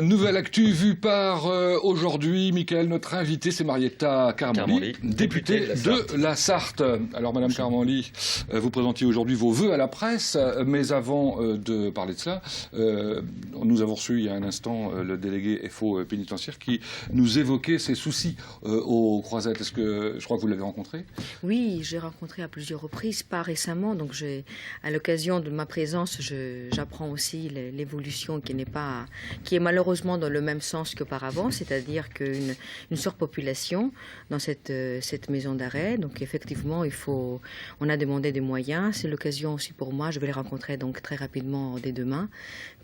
Nouvelle actu vue par aujourd'hui, Michael, notre invité, c'est Marietta Carmanli, députée de la Sarthe. Alors, Madame Carmanli, vous présentiez aujourd'hui vos vœux à la presse, mais avant de parler de cela, nous avons reçu il y a un instant le délégué FO pénitentiaire qui nous évoquait ses soucis aux Croisettes. Est-ce que je crois que vous l'avez rencontré? Oui, j'ai rencontré à plusieurs reprises, pas récemment. Donc, à l'occasion de ma présence, j'apprends aussi l'évolution qui est malheureusement dans le même sens qu'auparavant, c'est-à-dire qu'une surpopulation dans cette maison d'arrêt. Donc effectivement, on a demandé des moyens. C'est l'occasion aussi pour moi, je vais les rencontrer donc très rapidement dès demain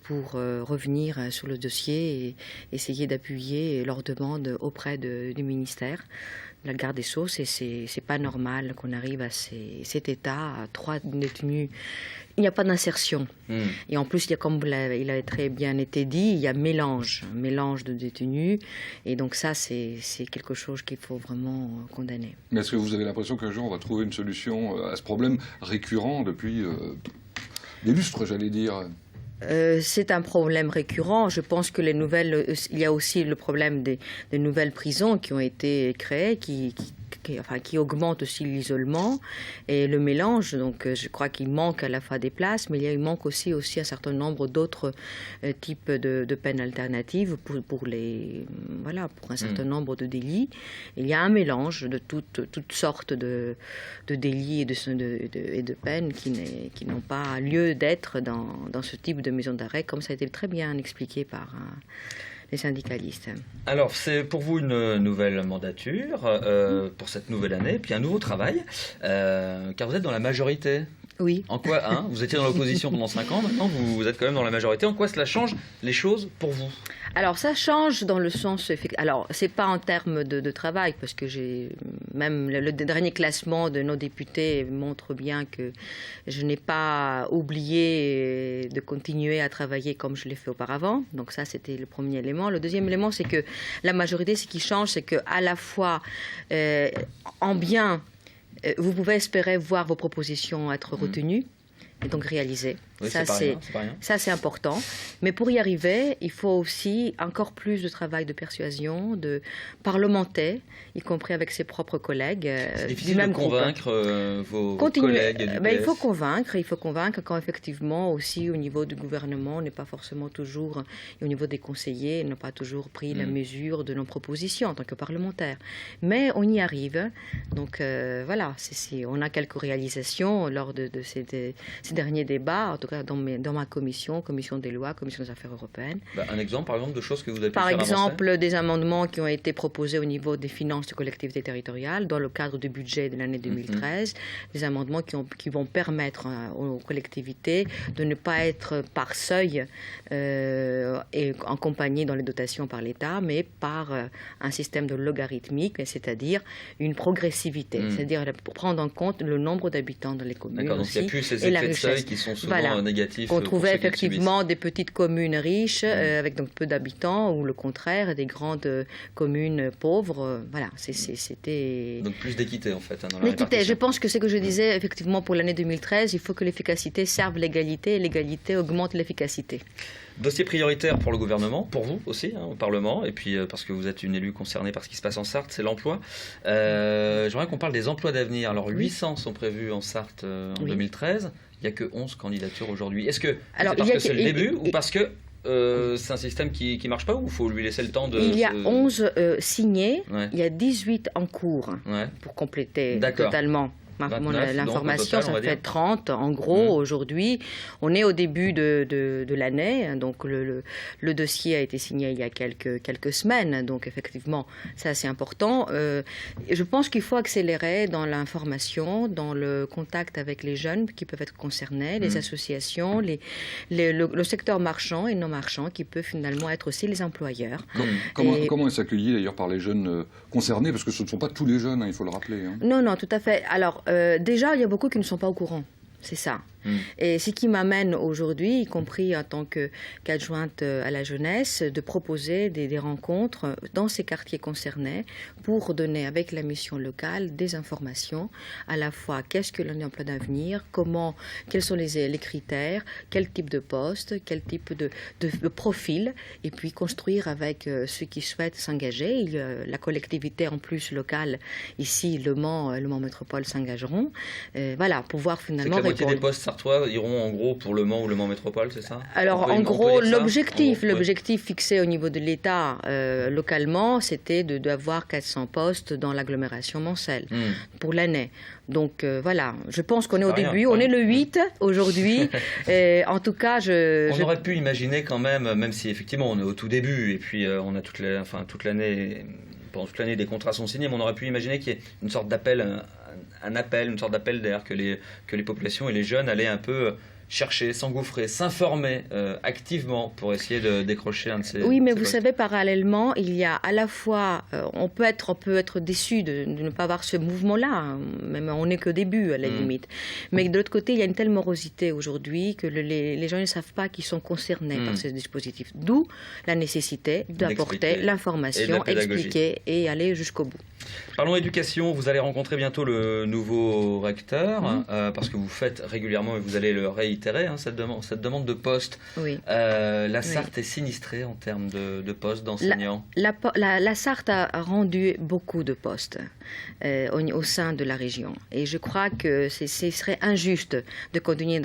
pour revenir sur le dossier et essayer d'appuyer leurs demandes auprès du ministère, la garde des Sceaux. C'est pas normal qu'on arrive à cet état, à 3 détenus. Il n'y a pas d'insertion. Et en plus, comme il a très bien été dit, il y a mélange de détenus. Et donc ça, c'est quelque chose qu'il faut vraiment condamner. Mais est-ce que vous avez l'impression qu'un jour, on va trouver une solution à ce problème récurrent depuis des lustres, j'allais dire? C'est un problème récurrent. Je pense que il y a aussi le problème des nouvelles prisons qui ont été créées, qui augmentent aussi l'isolement et le mélange. Donc je crois qu'il manque à la fois des places, mais il manque aussi un certain nombre d'autres types de peines alternatives pour un certain nombre de délits. Il y a un mélange de toutes sortes de délits et de peines qui n'ont pas lieu d'être dans ce type de maison d'arrêt, comme ça a été très bien expliqué par les syndicalistes. Alors, c'est pour vous une nouvelle mandature pour cette nouvelle année, puis un nouveau travail, car vous êtes dans la majorité. Oui. En quoi, vous étiez dans l'opposition pendant 5 ans, maintenant vous êtes quand même dans la majorité. En quoi cela change les choses pour vous? Alors, ça change dans le sens... Alors, c'est pas en termes de travail, parce que même le dernier classement de nos députés montre bien que je n'ai pas oublié de continuer à travailler comme je l'ai fait auparavant. Donc ça, c'était le premier élément. Le deuxième élément, c'est que la majorité, ce qui change, c'est qu'à la fois, en bien, vous pouvez espérer voir vos propositions être retenues et donc réalisées. Oui, ça, c'est important. Mais pour y arriver, il faut aussi encore plus de travail de persuasion, de parlementaire, y compris avec ses propres collègues. C'est difficile de convaincre vos collègues du PS. Il faut convaincre quand effectivement aussi au niveau du gouvernement, on n'est pas forcément toujours, et au niveau des conseillers, ils n'ont pas toujours pris la mesure de nos propositions en tant que parlementaires. Mais on y arrive. Donc voilà, on a quelques réalisations lors de ces derniers débats, en tout cas dans ma commission des lois, commission des affaires européennes. Un exemple, par exemple, de choses que vous avez pu faire avancer? Par exemple, des amendements qui ont été proposés au niveau des finances de collectivités territoriales dans le cadre du budget de l'année 2013, des amendements qui vont permettre aux collectivités de ne pas être par seuil et accompagnées dans les dotations par l'État, mais par un système de logarithmique, c'est-à-dire une progressivité, c'est-à-dire pour prendre en compte le nombre d'habitants dans les communes. D'accord, donc il n'y a plus ces effets de seuil qui sont souvent négatifs. On trouvait effectivement des petites communes riches avec donc peu d'habitants, ou le contraire, des grandes communes pauvres. Voilà, c'était... Donc plus d'équité en fait dans la l'équité, répartition. je pense que c'est ce que je disais effectivement pour l'année 2013, il faut que l'efficacité serve l'égalité et l'égalité augmente l'efficacité. Dossier prioritaire pour le gouvernement, pour vous aussi, au Parlement, et puis parce que vous êtes une élue concernée par ce qui se passe en Sarthe, c'est l'emploi. J'aimerais qu'on parle des emplois d'avenir. Alors 800 sont prévus en Sarthe en 2013, il n'y a que 11 candidatures aujourd'hui. Est-ce que c'est parce que c'est le début ou parce que c'est un système qui ne marche pas, ou il faut lui laisser le temps de... Il y a 11 signés, il y a 18 en cours pour compléter totalement. L'information, ça fait 30 en gros aujourd'hui. On est au début de l'année, donc le dossier a été signé il y a quelques semaines, donc effectivement ça c'est important. Je pense qu'il faut accélérer dans l'information, dans le contact avec les jeunes qui peuvent être concernés, les associations, le secteur marchand et non marchand qui peut finalement être aussi les employeurs. Comment est-ce accueilli d'ailleurs par les jeunes concernés, parce que ce ne sont pas tous les jeunes, il faut le rappeler. Non, tout à fait. Alors déjà, il y a beaucoup qui ne sont pas au courant. C'est ça. Et ce qui m'amène aujourd'hui, y compris en tant qu'adjointe à la jeunesse, de proposer des rencontres dans ces quartiers concernés pour donner avec la mission locale des informations, à la fois qu'est-ce que l'emploi d'avenir, quels sont les critères, quel type de poste, quel type de profil, et puis construire avec ceux qui souhaitent s'engager. La collectivité en plus locale, ici le Mans Métropole s'engageront. Voilà, pouvoir finalement répondre. La moitié des postes sartois iront en gros pour le Mans ou le Mans Métropole, c'est ça? Alors en gros, l'objectif fixé au niveau de l'État localement, c'était d'avoir 400 postes dans l'agglomération mancelle pour l'année. Donc voilà, je pense qu'on est au début, on est le 8 aujourd'hui. En tout cas, on aurait pu imaginer quand même si effectivement on est au tout début et puis on a toute l'année, pendant toute l'année des contrats sont signés, mais on aurait pu imaginer qu'il y ait une sorte d'appel, une sorte d'appel d'air que les populations et les jeunes allaient un peu chercher, s'engouffrer, s'informer activement pour essayer de décrocher un de ces... Oui, mais vous savez, parallèlement, il y a à la fois... on peut être déçu de ne pas avoir ce mouvement-là, même on n'est que début à la limite. Mais de l'autre côté, il y a une telle morosité aujourd'hui que les gens ne savent pas qu'ils sont concernés par ce dispositif. D'où la nécessité d'apporter l'information, expliquer et aller jusqu'au bout. Parlons éducation, vous allez rencontrer bientôt le nouveau recteur, parce que vous faites régulièrement, et vous allez le réitérer, cette demande de poste. Oui. La Sarthe est sinistrée en termes de postes d'enseignants. La Sarthe a rendu beaucoup de postes au sein de la région. Et je crois que ce serait injuste de continuer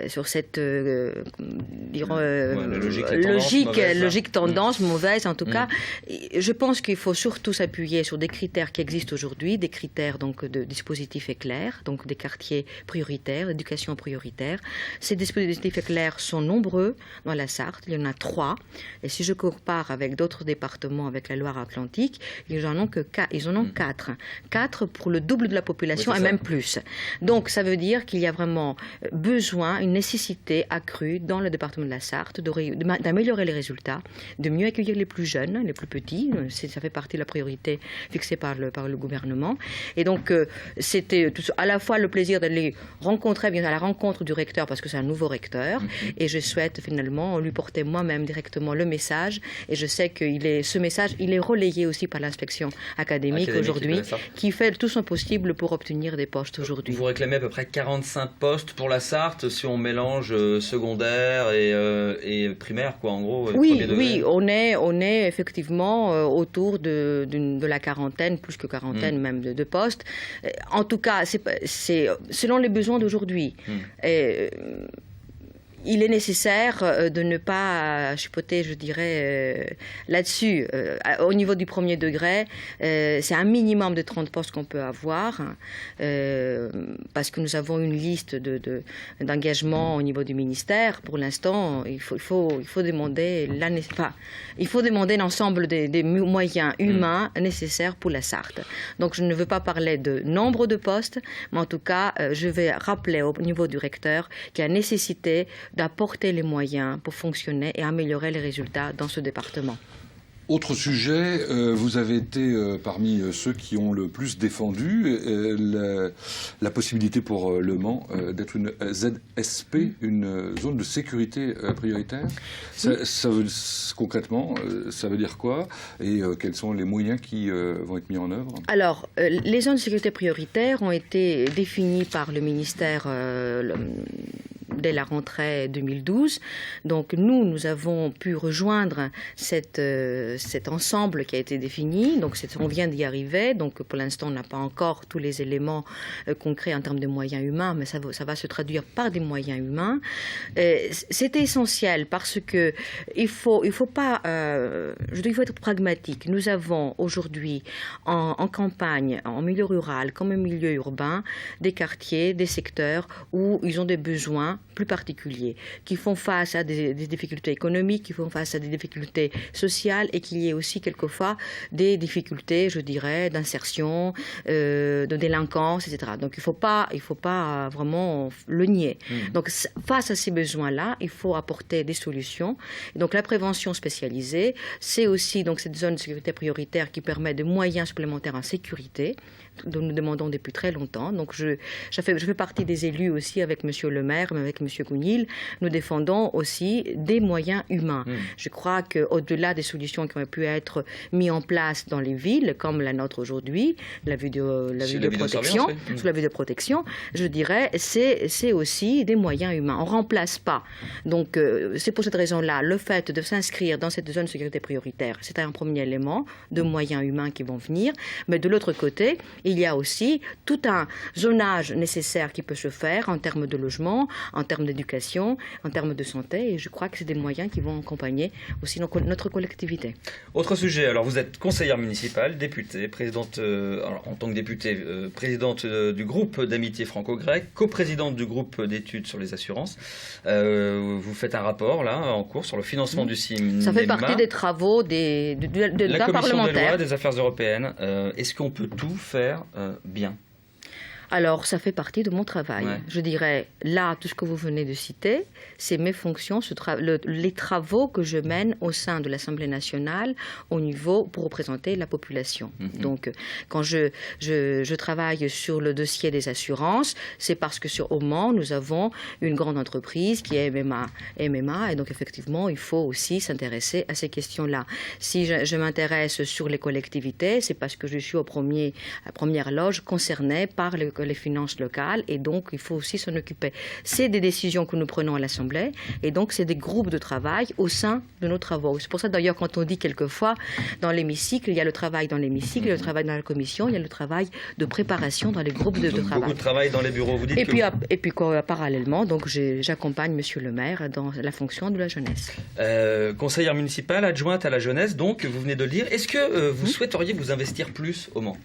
sur cette logique tendance mauvaise en tout cas. Je pense qu'il faut surtout s'appuyer sur des critères qui existent aujourd'hui, des critères donc de dispositifs éclairs, donc des quartiers prioritaires, éducation prioritaire. Ces dispositifs éclairs sont nombreux dans la Sarthe, il y en a 3. Et si je compare avec d'autres départements, avec la Loire-Atlantique, ils en ont 4. 4 pour le double de la population et même plus. Donc ça veut dire qu'il y a vraiment besoin, une nécessité accrue dans le département de la Sarthe d'améliorer les résultats, de mieux accueillir les plus jeunes, les plus petits. Ça fait partie de la priorité fixée par le gouvernement. Et donc c'était à la fois le plaisir d'aller rencontrer bien à la rencontre du recteur parce que c'est un nouveau recteur et je souhaite finalement lui porter moi-même directement le message et je sais que ce message il est relayé aussi par l'inspection académique aujourd'hui qui fait tout son possible pour obtenir des postes aujourd'hui. Vous réclamez à peu près 45 postes pour la Sarthe si on mélange secondaire et primaire quoi en gros. Oui, on est effectivement autour de la quarantaine, plus que quarantaine même de postes. En tout cas, c'est selon les besoins d'aujourd'hui. Il est nécessaire de ne pas chipoter, je dirais, là-dessus. Au niveau du premier degré, c'est un minimum de 30 postes qu'on peut avoir, parce que nous avons une liste d'engagement au niveau du ministère. Pour l'instant, il faut demander l'ensemble des moyens humains nécessaires pour la Sarthe. Donc je ne veux pas parler de nombre de postes, mais en tout cas, je vais rappeler au niveau du recteur qu'il y a nécessité d'apporter les moyens pour fonctionner et améliorer les résultats dans ce département. Autre sujet, vous avez été parmi ceux qui ont le plus défendu la possibilité pour Le Mans d'être une ZSP, une zone de sécurité prioritaire. Concrètement, ça veut dire quoi? Et quels sont les moyens qui vont être mis en œuvre? Alors, les zones de sécurité prioritaire ont été définies par le ministère dès la rentrée 2012. Donc nous avons pu rejoindre cet ensemble qui a été défini. Donc on vient d'y arriver. Donc pour l'instant, on n'a pas encore tous les éléments concrets en termes de moyens humains, mais ça va se traduire par des moyens humains. C'était essentiel parce que il faut être pragmatique. Nous avons aujourd'hui en campagne, en milieu rural comme en milieu urbain, des quartiers, des secteurs où ils ont des besoins plus particuliers, qui font face à des difficultés économiques, qui font face à des difficultés sociales et qu'il y ait aussi quelquefois des difficultés, je dirais, d'insertion, de délinquance, etc. Donc il faut pas vraiment le nier. Donc face à ces besoins-là, il faut apporter des solutions. Et donc la prévention spécialisée, c'est aussi donc cette zone de sécurité prioritaire qui permet des moyens supplémentaires en sécurité, dont nous demandons depuis très longtemps. Donc je fais partie des élus aussi avec Monsieur le maire, mais avec Monsieur Gounil. Nous défendons aussi des moyens humains. Je crois qu'au-delà des solutions qui auraient pu être mises en place dans les villes, comme la nôtre aujourd'hui, la vidéoprotection, sous la vidéoprotection, je dirais, c'est aussi des moyens humains. On ne remplace pas. Donc c'est pour cette raison-là, le fait de s'inscrire dans cette zone de sécurité prioritaire, c'est un premier élément de moyens humains qui vont venir. Mais de l'autre côté, il y a aussi tout un zonage nécessaire qui peut se faire en termes de logement, en termes d'éducation, en termes de santé. Et je crois que c'est des moyens qui vont accompagner aussi notre collectivité. Autre sujet, alors vous êtes conseillère municipale, députée, présidente, en tant que députée, présidente du groupe d'amitié franco-grec, coprésidente du groupe d'études sur les assurances. Vous faites un rapport là en cours sur le financement du cinéma. Ça fait partie des travaux de la commission parlementaire. des lois des affaires européennes. Est-ce qu'on peut tout faire bien? Alors, ça fait partie de mon travail. Ouais. Je dirais, là, tout ce que vous venez de citer, c'est mes fonctions, les travaux que je mène au sein de l'Assemblée nationale au niveau pour représenter la population. Donc, quand je travaille sur le dossier des assurances, c'est parce que au Mans, nous avons une grande entreprise qui est MMA, et donc effectivement, il faut aussi s'intéresser à ces questions-là. Si je m'intéresse sur les collectivités, c'est parce que je suis à première loge concernée par les finances locales et donc il faut aussi s'en occuper. C'est des décisions que nous prenons à l'Assemblée et donc c'est des groupes de travail au sein de nos travaux. C'est pour ça d'ailleurs quand on dit quelquefois dans l'hémicycle, il y a le travail dans l'hémicycle, il y a le travail dans la commission, il y a le travail de préparation dans les groupes de travail. Beaucoup de travail dans les bureaux, vous dites. Et puis parallèlement, donc j'accompagne Monsieur le maire dans la fonction de la jeunesse. Conseillère municipale, adjointe à la jeunesse, donc vous venez de le dire. Est-ce que vous souhaiteriez vous investir plus au Mans?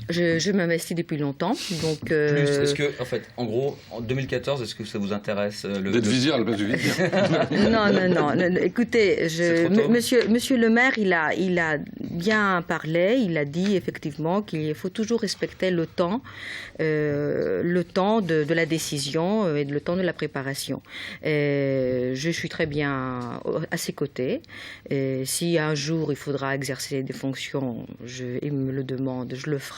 Je m'investis depuis longtemps, donc. Est-ce que, en fait, en gros, en 2014, est-ce que ça vous intéresse d'être visière à la place du Non. Écoutez, Monsieur le maire, il a bien parlé. Il a dit effectivement qu'il faut toujours respecter le temps de la décision et le temps de la préparation. Je suis très bien à ses côtés. Si un jour il faudra exercer des fonctions, il me le demande, je le ferai.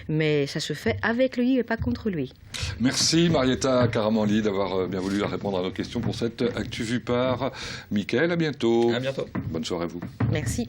Mais ça se fait avec lui et pas contre lui. Merci Marietta Karamanli d'avoir bien voulu répondre à nos questions pour cette Actu Vue par Mickaël. À bientôt. À bientôt. Bonne soirée à vous. Merci.